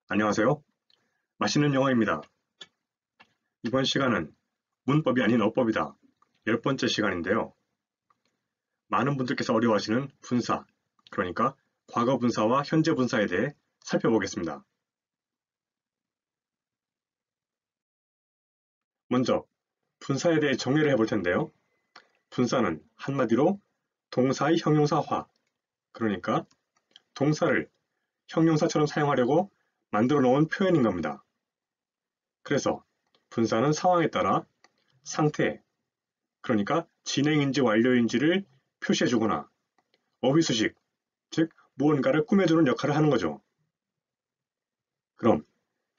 안녕하세요. 맛있는 영어입니다. 이번 시간은 문법이 아닌 어법이다. 10번째 시간인데요. 많은 분들께서 어려워하시는 분사, 그러니까 과거 분사와 현재 분사에 대해 살펴보겠습니다. 먼저 분사에 대해 정리를 해볼 텐데요. 분사는 한마디로 동사의 형용사화, 그러니까 동사를 형용사처럼 사용하려고 만들어 놓은 표현인 겁니다. 그래서 분사는 상황에 따라 상태, 그러니까 진행인지 완료인지를 표시해주거나 어휘수식, 즉 무언가를 꾸며주는 역할을 하는 거죠. 그럼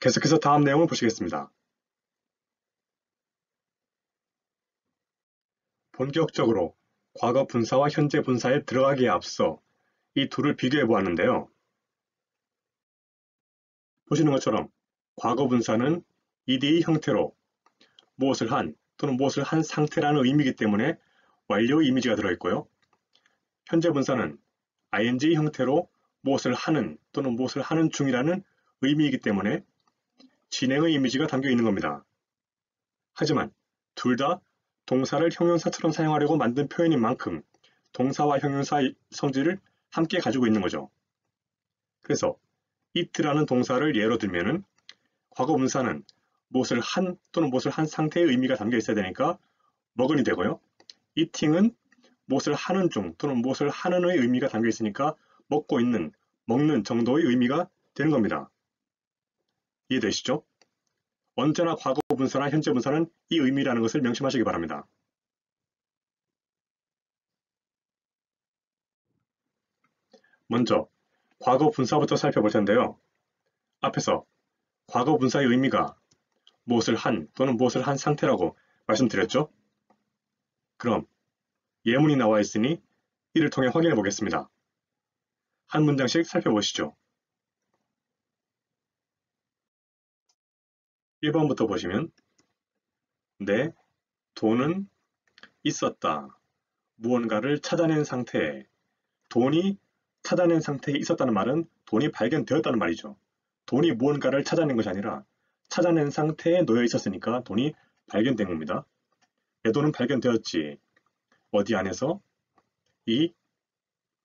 계속해서 다음 내용을 보시겠습니다. 본격적으로 과거 분사와 현재 분사에 들어가기에 앞서 이 둘을 비교해 보았는데요. 보시는 것처럼 과거 분사는 ED의 형태로 무엇을 한 또는 무엇을 한 상태라는 의미이기 때문에 완료 이미지가 들어있고요. 현재 분사는 ing 형태로 무엇을 하는 또는 무엇을 하는 중이라는 의미이기 때문에 진행의 이미지가 담겨 있는 겁니다. 하지만 둘 다 동사를 형용사처럼 사용하려고 만든 표현인 만큼 동사와 형용사의 성질을 함께 가지고 있는 거죠. 그래서 it라는 동사를 예로 들면은 과거 분사는 무엇을 한 또는 무엇을 한 상태의 의미가 담겨 있어야 되니까 먹은이 되고요. eating은 무엇을 하는 중 또는 무엇을 하는의 의미가 담겨 있으니까 먹고 있는, 먹는 정도의 의미가 되는 겁니다. 이해되시죠? 언제나 과거 분사나 현재 분사는 이 의미라는 것을 명심하시기 바랍니다. 먼저 과거 분사부터 살펴볼 텐데요. 앞에서 과거 분사의 의미가 무엇을 한 또는 무엇을 한 상태라고 말씀드렸죠? 그럼 예문이 나와 있으니 이를 통해 확인해 보겠습니다. 한 문장씩 살펴보시죠. 1번부터 보시면 내 돈은 있었다. 무언가를 찾아낸 상태에 돈이 찾아낸 상태에 있었다는 말은 돈이 발견되었다는 말이죠. 돈이 무언가를 찾아낸 것이 아니라 찾아낸 상태에 놓여 있었으니까 돈이 발견된 겁니다. 내 돈은 발견되었지. 어디 안에서? 이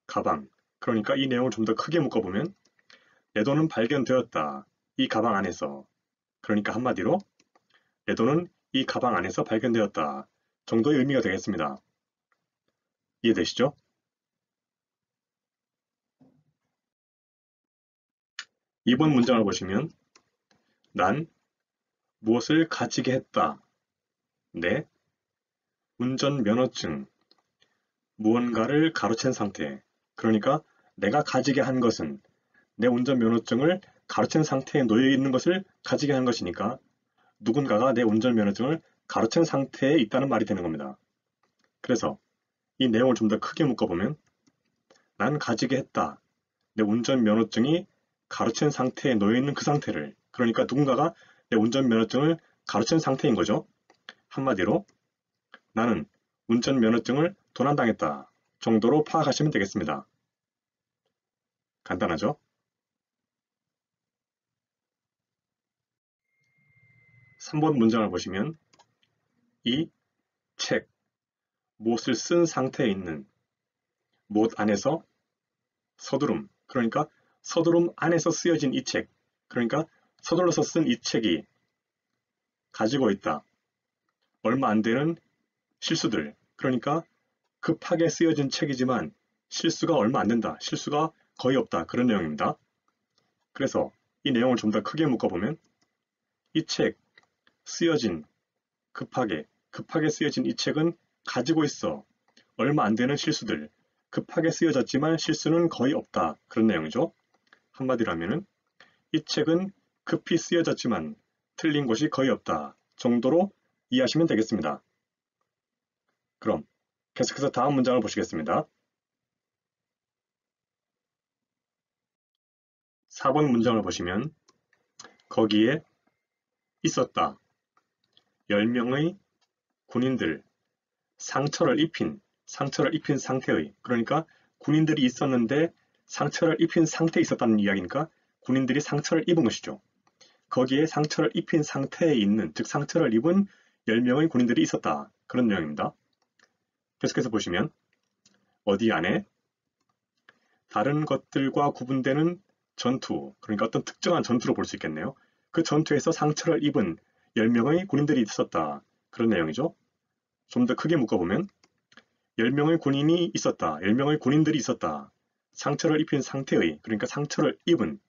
가방. 그러니까 이 내용을 좀 더 크게 묶어보면 내 돈은 발견되었다. 이 가방 안에서. 그러니까 한마디로 내 돈은 이 가방 안에서 발견되었다. 정도의 의미가 되겠습니다. 이해되시죠? 2번 문장을 보시면 난 무엇을 가지게 했다. 내 운전면허증, 무언가를 가로챈 상태. 그러니까 내가 가지게 한 것은 내 운전면허증을 가로챈 상태에 놓여 있는 것을 가지게 한 것이니까 누군가가 내 운전면허증을 가로챈 상태에 있다는 말이 되는 겁니다. 그래서 이 내용을 좀 더 크게 묶어보면 난 가지게 했다. 내 운전면허증이 가로챈 상태에 놓여 있는 그 상태를, 그러니까 누군가가 내 운전면허증을 가로챈 상태인 거죠. 한마디로 나는 운전면허증을 도난당했다 정도로 파악하시면 되겠습니다. 간단하죠? 3번 문장을 보시면 이 책, 무엇을 쓴 상태에 있는 무엇 안에서 서두름, 그러니까 서두름 안에서 쓰여진 이 책, 그러니까 서둘러서 쓴 이 책이 가지고 있다. 얼마 안 되는 실수들, 그러니까 급하게 쓰여진 책이지만 실수가 얼마 안 된다. 실수가 거의 없다. 그런 내용입니다. 그래서 이 내용을 좀 더 크게 묶어보면 이 책, 쓰여진, 급하게 쓰여진 이 책은 가지고 있어. 얼마 안 되는 실수들, 급하게 쓰여졌지만 실수는 거의 없다. 그런 내용이죠. 한마디로 하면은 이 책은 급히 쓰여졌지만 틀린 것이 거의 없다. 정도로 이해하시면 되겠습니다. 그럼 계속해서 다음 문장을 보시겠습니다. 4번 문장을 보시면 거기에 있었다. 10명의 군인들, 상처를 입힌 상태의, 그러니까 군인들이 있었는데 상처를 입힌 상태에 있었다는 이야기니까 군인들이 상처를 입은 것이죠. 거기에 상처를 입힌 상태에 있는, 즉 상처를 입은 10명의 군인들이 있었다. 그런 내용입니다. 계속해서 보시면 어디 안에 다른 것들과 구분되는 전투, 그러니까 어떤 특정한 전투로 볼 수 있겠네요. 그 전투에서 상처를 입은 10명의 군인들이 있었다. 그런 내용이죠. 좀 더 크게 묶어보면 10명의 군인이 있었다. 10명의 군인들이 있었다. 상처를 입힌 상태의, 그러니까 상처를 입은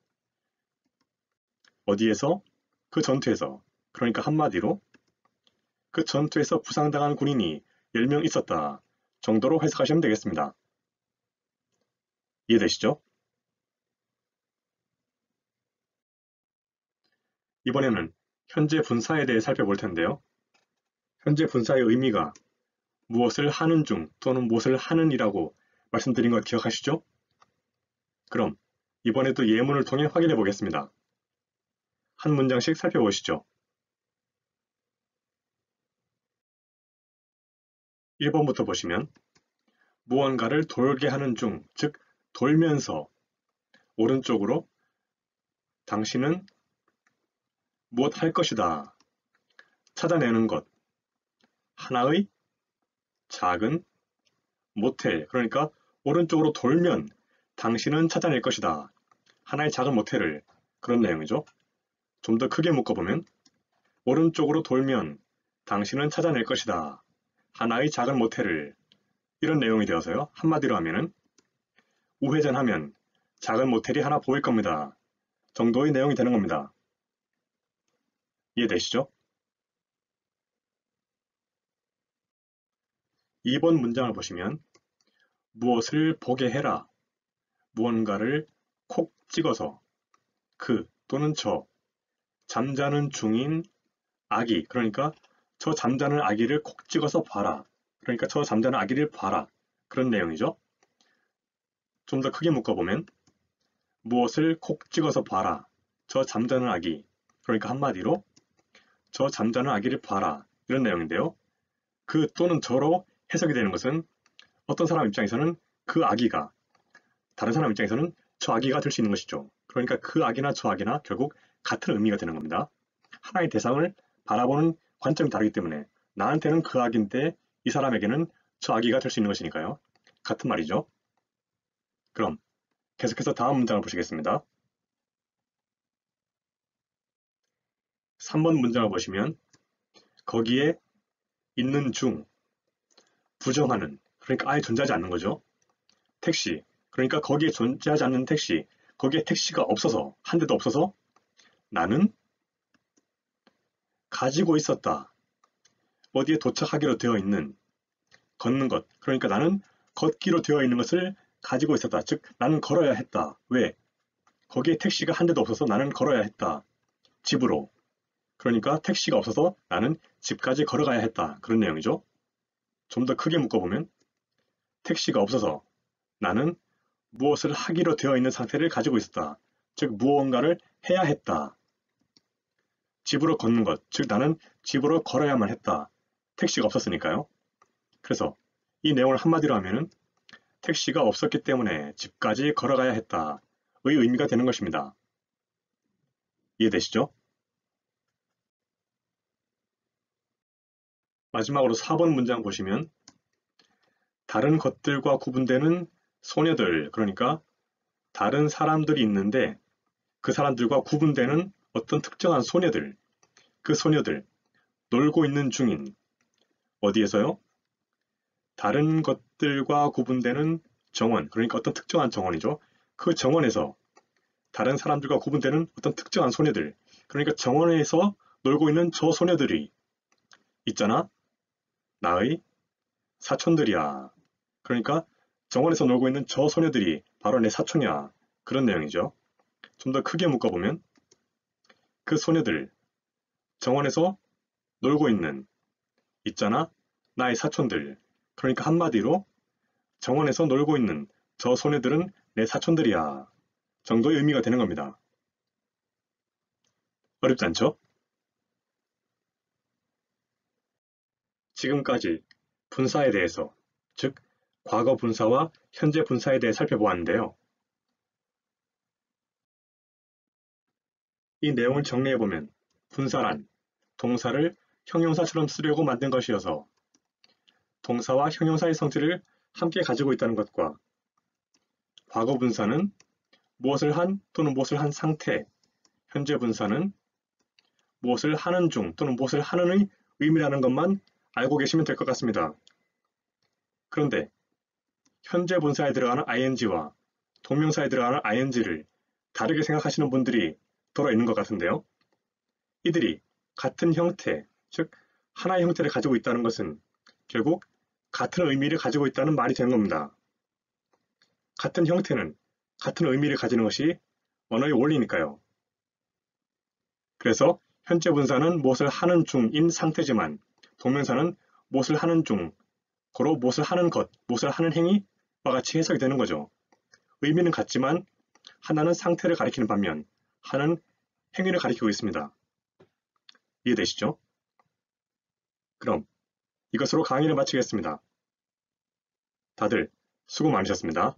어디에서? 그 전투에서. 그러니까 한마디로 그 전투에서 부상당한 군인이 10명 있었다 정도로 해석하시면 되겠습니다. 이해되시죠? 이번에는 현재 분사에 대해 살펴볼 텐데요. 현재 분사의 의미가 무엇을 하는 중 또는 무엇을 하는 이라고 말씀드린 것 기억하시죠? 그럼 이번에도 예문을 통해 확인해 보겠습니다. 한 문장씩 살펴보시죠. 1번부터 보시면 무언가를 돌게 하는 중, 즉 돌면서 오른쪽으로 당신은 무엇 할 것이다. 찾아내는 것. 하나의 작은 모텔. 그러니까 오른쪽으로 돌면 당신은 찾아낼 것이다. 하나의 작은 모텔을. 그런 내용이죠. 좀 더 크게 묶어보면 오른쪽으로 돌면 당신은 찾아낼 것이다. 하나의 작은 모텔을. 이런 내용이 되어서요. 한마디로 하면은 우회전하면 작은 모텔이 하나 보일 겁니다. 정도의 내용이 되는 겁니다. 이해되시죠? 2번 문장을 보시면 무엇을 보게 해라. 무언가를 콕 찍어서 그 또는 저 잠자는 중인 아기, 그러니까 저 잠자는 아기를 콕 찍어서 봐라. 그러니까 저 잠자는 아기를 봐라. 그런 내용이죠. 좀 더 크게 묶어보면 무엇을 콕 찍어서 봐라. 저 잠자는 아기. 그러니까 한마디로 저 잠자는 아기를 봐라. 이런 내용인데요. 그 또는 저로 해석이 되는 것은 어떤 사람 입장에서는 그 아기가, 다른 사람 입장에서는 저 아기가 될 수 있는 것이죠. 그러니까 그 아기나 저 아기나 결국 같은 의미가 되는 겁니다. 하나의 대상을 바라보는 관점이 다르기 때문에 나한테는 그 아기인데 이 사람에게는 저 아기가 될 수 있는 것이니까요. 같은 말이죠. 그럼 계속해서 다음 문장을 보시겠습니다. 3번 문장을 보시면 거기에 있는 중 부정하는, 그러니까 아예 존재하지 않는 거죠. 택시, 그러니까 거기에 존재하지 않는 택시, 거기에 택시가 없어서, 한 대도 없어서 나는 가지고 있었다. 어디에 도착하기로 되어 있는 걷는 것, 그러니까 나는 걷기로 되어 있는 것을 가지고 있었다. 즉 나는 걸어야 했다. 왜? 거기에 택시가 한 대도 없어서 나는 걸어야 했다. 집으로. 그러니까 택시가 없어서 나는 집까지 걸어가야 했다. 그런 내용이죠. 좀 더 크게 묶어보면 택시가 없어서 나는 무엇을 하기로 되어 있는 상태를 가지고 있었다. 즉 무언가를 해야 했다. 집으로 걷는 것, 즉 나는 집으로 걸어야만 했다. 택시가 없었으니까요. 그래서 이 내용을 한마디로 하면은 택시가 없었기 때문에 집까지 걸어가야 했다의 의미가 되는 것입니다. 이해되시죠? 마지막으로 4번 문장 보시면 다른 것들과 구분되는 소녀들, 그러니까 다른 사람들이 있는데 그 사람들과 구분되는 어떤 특정한 소녀들, 그 소녀들, 놀고 있는 중인, 어디에서요? 다른 것들과 구분되는 정원, 그러니까 어떤 특정한 정원이죠. 그 정원에서 다른 사람들과 구분되는 어떤 특정한 소녀들, 그러니까 정원에서 놀고 있는 저 소녀들이 있잖아. 나의 사촌들이야. 그러니까 정원에서 놀고 있는 저 소녀들이 바로 내 사촌이야. 그런 내용이죠. 좀 더 크게 묶어보면 그 소녀들, 정원에서 놀고 있는, 있잖아. 나의 사촌들. 그러니까 한마디로 정원에서 놀고 있는 저 소녀들은 내 사촌들이야. 정도의 의미가 되는 겁니다. 어렵지 않죠? 지금까지 분사에 대해서, 즉 과거 분사와 현재 분사에 대해 살펴보았는데요. 이 내용을 정리해보면 분사란 동사를 형용사처럼 쓰려고 만든 것이어서 동사와 형용사의 성질을 함께 가지고 있다는 것과 과거 분사는 무엇을 한 또는 무엇을 한 상태, 현재 분사는 무엇을 하는 중 또는 무엇을 하는의 의미라는 것만 알고 계시면 될 것 같습니다. 그런데 현재 분사에 들어가는 ing와 동명사에 들어가는 ing를 다르게 생각하시는 분들이 더러 있는 것 같은데요. 이들이 같은 형태, 즉 하나의 형태를 가지고 있다는 것은 결국 같은 의미를 가지고 있다는 말이 되는 겁니다. 같은 형태는 같은 의미를 가지는 것이 언어의 원리니까요. 그래서 현재 분사는 무엇을 하는 중인 상태지만 동명사는 무엇을 하는 중, 고로 무엇을 하는 것, 무엇을 하는 행위와 같이 해석이 되는 거죠. 의미는 같지만 하나는 상태를 가리키는 반면 하나는 행위를 가리키고 있습니다. 이해되시죠? 그럼 이것으로 강의를 마치겠습니다. 다들 수고 많으셨습니다.